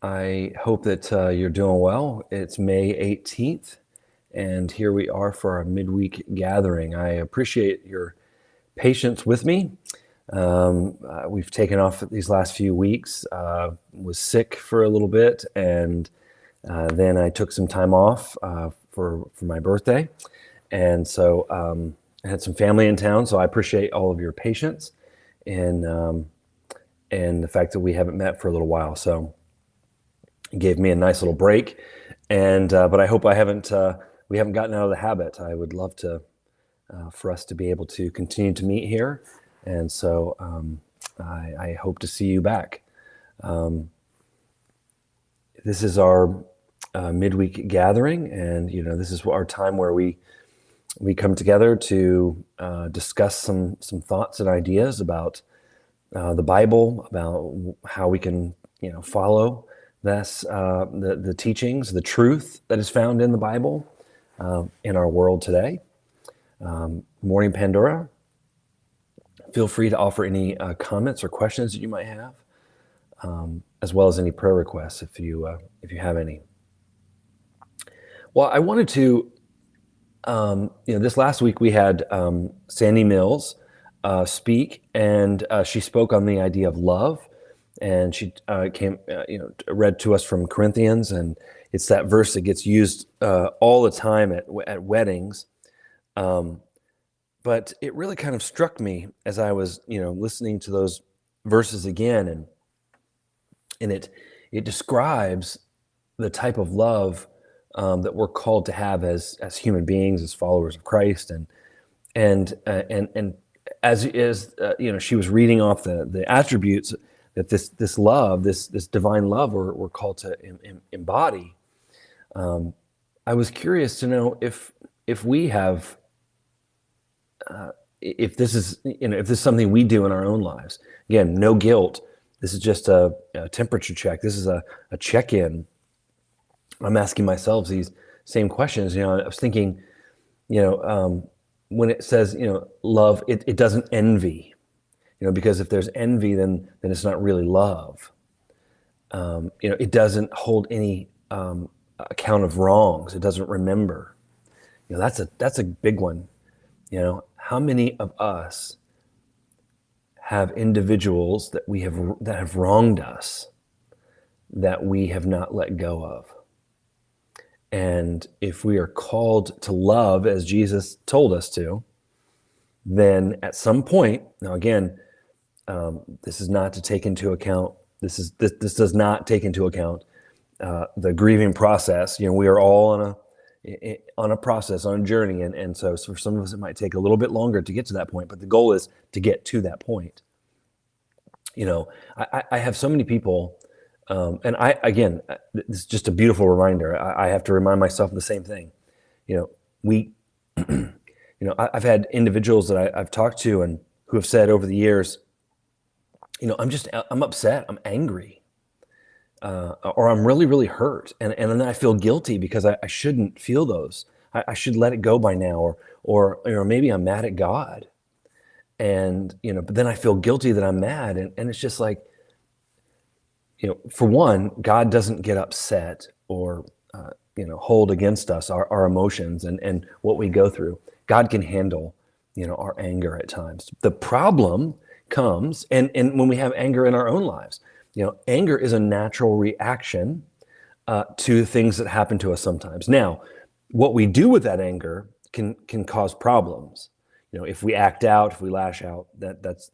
I hope that you're doing well. It's May 18th, and here we are for our midweek gathering. I appreciate your patience with me. We've taken off these last few weeks, was sick for a little bit, and then I took some time off for my birthday. And so I had some family in town, so I appreciate all of your patience and the fact that we haven't met for a little while. So it gave me a nice little break, and but I hope we haven't gotten out of the habit. I would love to for us to be able to continue to meet here, and so I hope to see you back. This is our midweek gathering, and this is our time where we come together to discuss some thoughts and ideas about the Bible, about how we can follow the teachings, the truth that is found in the Bible in our world today. Morning, Pandora. Feel free to offer any comments or questions that you might have, as well as any prayer requests if you have any. Well, I wanted to, this last week we had Sandy Mills speak, and she spoke on the idea of love. And she read to us from Corinthians, and it's that verse that gets used all the time at weddings. But it really kind of struck me as I was, listening to those verses again, and it describes the type of love that we're called to have as human beings, as followers of Christ, and as she was reading off the attributes that this love, this divine love, we're called to embody. I was curious to know if we have, if this is something we do in our own lives. Again, no guilt. This is just a temperature check. This is a check-in. I'm asking myself these same questions. I was thinking, when it says, love, it doesn't envy. Because if there's envy, then it's not really love. It doesn't hold any account of wrongs. It doesn't remember. That's a big one. How many of us have individuals that have wronged us that we have not let go of? And if we are called to love as Jesus told us to, then at some point, now again, this is not to take into account. This does not take into account the grieving process. We are all on a process, on a journey, and so for some of us it might take a little bit longer to get to that point. But the goal is to get to that point. I have so many people, and this is just a beautiful reminder. I have to remind myself of the same thing. I've had individuals that I've talked to and who have said over the years, I'm upset, I'm angry, or I'm really, really hurt. And then I feel guilty because I shouldn't feel those. I should let it go by now, or maybe I'm mad at God. And, but then I feel guilty that I'm mad. And it's just like, for one, God doesn't get upset or, hold against us our emotions and what we go through. God can handle, our anger at times. The problem comes, and when we have anger in our own lives, anger is a natural reaction to things that happen to us sometimes. Now, what we do with that anger can cause problems. If we act out, if we lash out, that's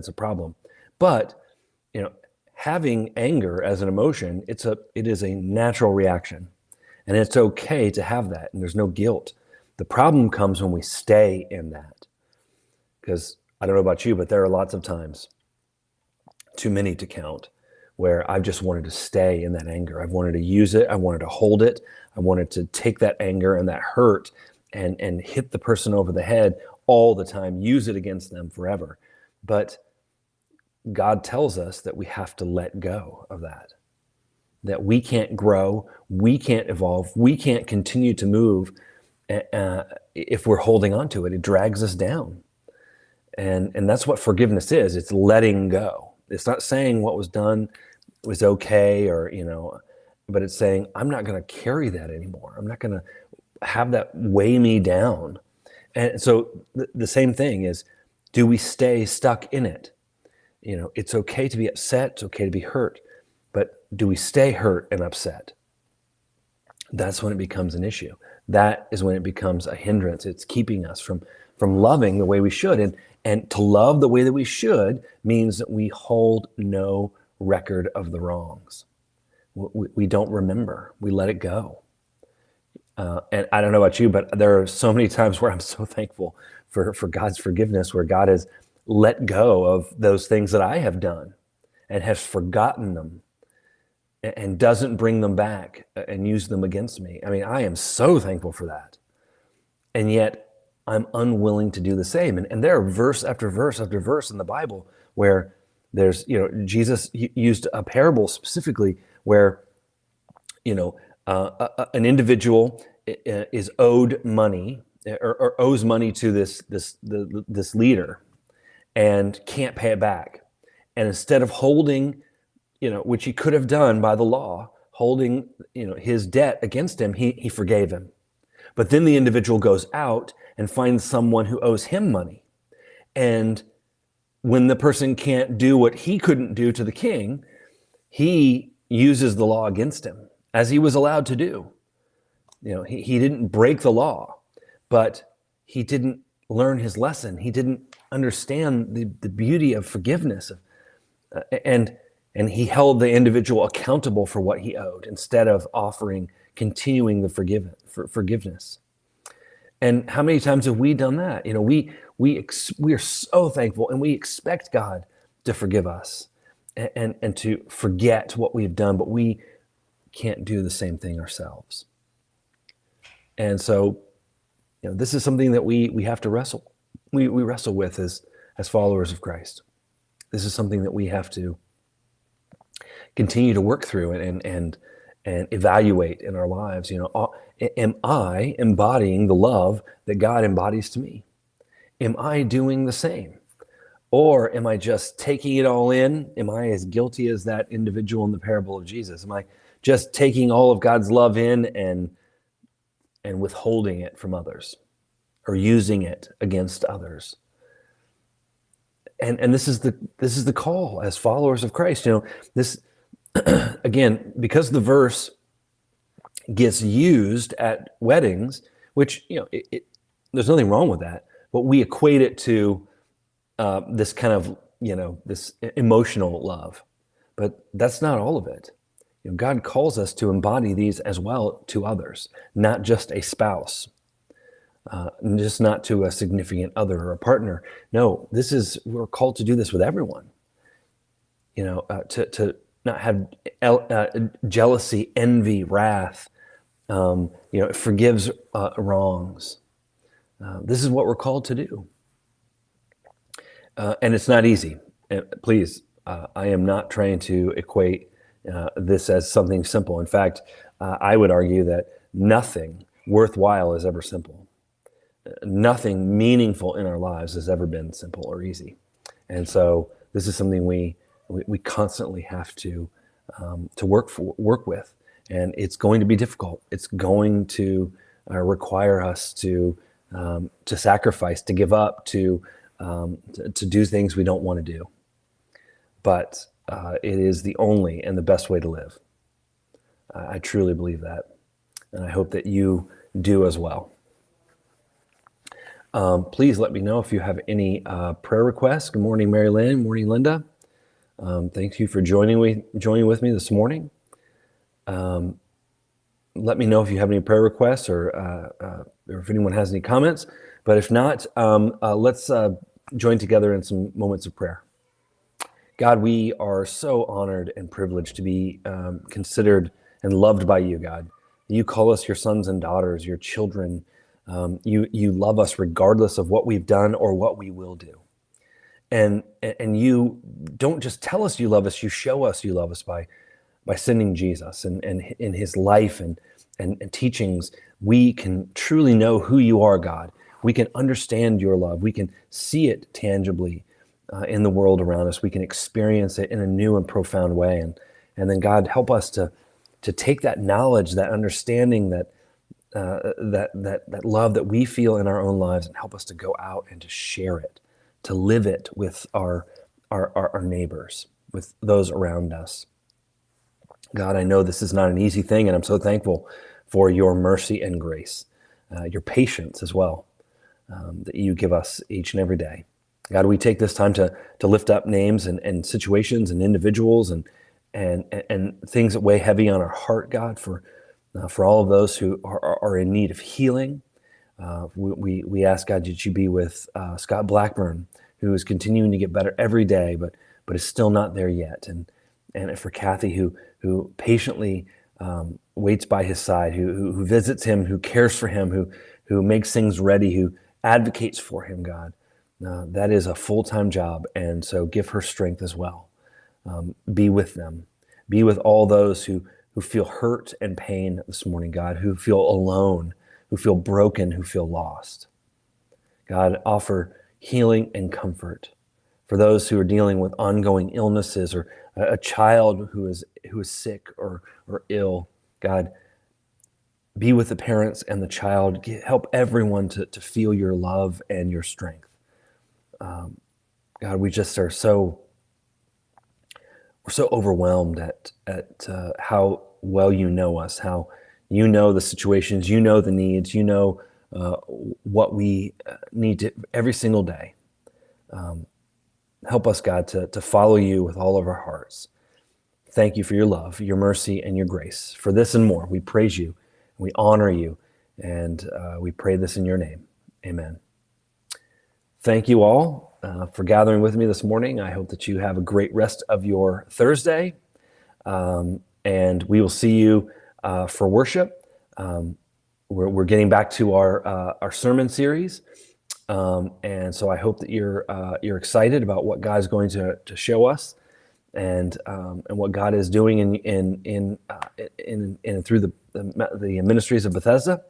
a problem. But having anger as an emotion, it is a natural reaction, and it's okay to have that, and there's no guilt. The problem comes when we stay in that, because I don't know about you, but there are lots of times, too many to count, where I've just wanted to stay in that anger. I've wanted to use it. I wanted to hold it. I wanted to take that anger and that hurt and hit the person over the head all the time, use it against them forever. But God tells us that we have to let go of that we can't grow, we can't evolve, we can't continue to move if we're holding on to it. It drags us down. And that's what forgiveness is. It's letting go. It's not saying what was done was okay, or, but it's saying, I'm not going to carry that anymore. I'm not going to have that weigh me down. And so the same thing is, do we stay stuck in it? It's okay to be upset. It's okay to be hurt. But do we stay hurt and upset? That's when it becomes an issue. That is when it becomes a hindrance. It's keeping us from loving the way we should. And to love the way that we should means that we hold no record of the wrongs. We don't remember. We let it go. And I don't know about you, but there are so many times where I'm so thankful for God's forgiveness, where God has let go of those things that I have done and has forgotten them and doesn't bring them back and use them against me. I mean, I am so thankful for that. And yet I'm unwilling to do the same. And there are verse after verse after verse in the Bible where there's, Jesus used a parable specifically where, an individual is owed money or owes money to this leader and can't pay it back. And instead of holding, which he could have done by the law, holding, his debt against him, he forgave him. But then the individual goes out and finds someone who owes him money. And when the person can't do what he couldn't do to the king, he uses the law against him, as he was allowed to do. He didn't break the law, but he didn't learn his lesson. He didn't understand the beauty of forgiveness. And he held the individual accountable for what he owed instead of continuing the forgiveness. And how many times have we done that? We are so thankful, and we expect God to forgive us and to forget what we've done, but we can't do the same thing ourselves. And so, this is something that we have to wrestle. We wrestle with as followers of Christ. This is something that we have to continue to work through and evaluate in our lives. Am I embodying the love that God embodies to me? Am I doing the same? Or am I just taking it all in? Am I as guilty as that individual in the parable of Jesus? Am I just taking all of God's love in and withholding it from others, or using it against others? And this is the call as followers of Christ. This again, because the verse gets used at weddings, which there's nothing wrong with that, but we equate it to this kind of this emotional love, but that's not all of it. God calls us to embody these as well to others, not just a spouse, just not to a significant other or a partner. No, we're called to do this with everyone. To not have jealousy, envy, wrath. It forgives wrongs. This is what we're called to do. And it's not easy. Please, I am not trying to equate this as something simple. In fact, I would argue that nothing worthwhile is ever simple. Nothing meaningful in our lives has ever been simple or easy. And so this is something we constantly have to work with. And it's going to be difficult. It's going to require us to sacrifice, to give up, to do things we don't want to do. But it is the only and the best way to live. I truly believe that. And I hope that you do as well. Please let me know if you have any prayer requests. Good morning, Mary Lynn. Morning, Linda. Thank you for joining with me this morning. Let me know if you have any prayer requests or if anyone has any comments. But if not, let's join together in some moments of prayer. God, we are so honored and privileged to be considered and loved by you, God. You call us your sons and daughters, your children. You love us regardless of what we've done or what we will do. And you don't just tell us you love us, you show us you love us by sending Jesus and in his life and teachings. We can truly know who you are, God. We can understand your love. We can see it tangibly in the world around us. We can experience it in a new and profound way. And then God, help us to take that knowledge, that understanding, that love that we feel in our own lives, and help us to go out and to share it, to live it with our neighbors, with those around us. God, I know this is not an easy thing, and I'm so thankful for your mercy and grace, your patience as well, that you give us each and every day. God, we take this time to lift up names and situations and individuals and things that weigh heavy on our heart, God, for all of those who are in need of healing. We ask, God, that you be with Scott Blackburn, who is continuing to get better every day, but is still not there yet. And for Kathy, who patiently waits by his side, who visits him, who cares for him, who makes things ready, who advocates for him, God. That is a full-time job, and so give her strength as well. Be with them. Be with all those who feel hurt and pain this morning, God, who feel alone, who feel broken, who feel lost. God, offer healing and comfort for those who are dealing with ongoing illnesses, or a child who is sick or ill. God, be with the parents and the child. Help everyone to feel your love and your strength. God, we just are we're so overwhelmed at how well you know us, how you know the situations, you know the needs, you know what we need to every single day. Help us, God, to follow you with all of our hearts. Thank you for your love, your mercy, and your grace. For this and more, we praise you, we honor you, and we pray this in your name. Amen. Thank you all for gathering with me this morning. I hope that you have a great rest of your Thursday, and we will see you for worship. We're getting back to our sermon series, and so I hope that you're excited about what God's going to show us, and what God is doing in through the ministries of Bethesda.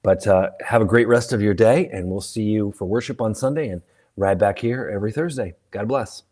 But have a great rest of your day, and we'll see you for worship on Sunday and right back here every Thursday. God bless.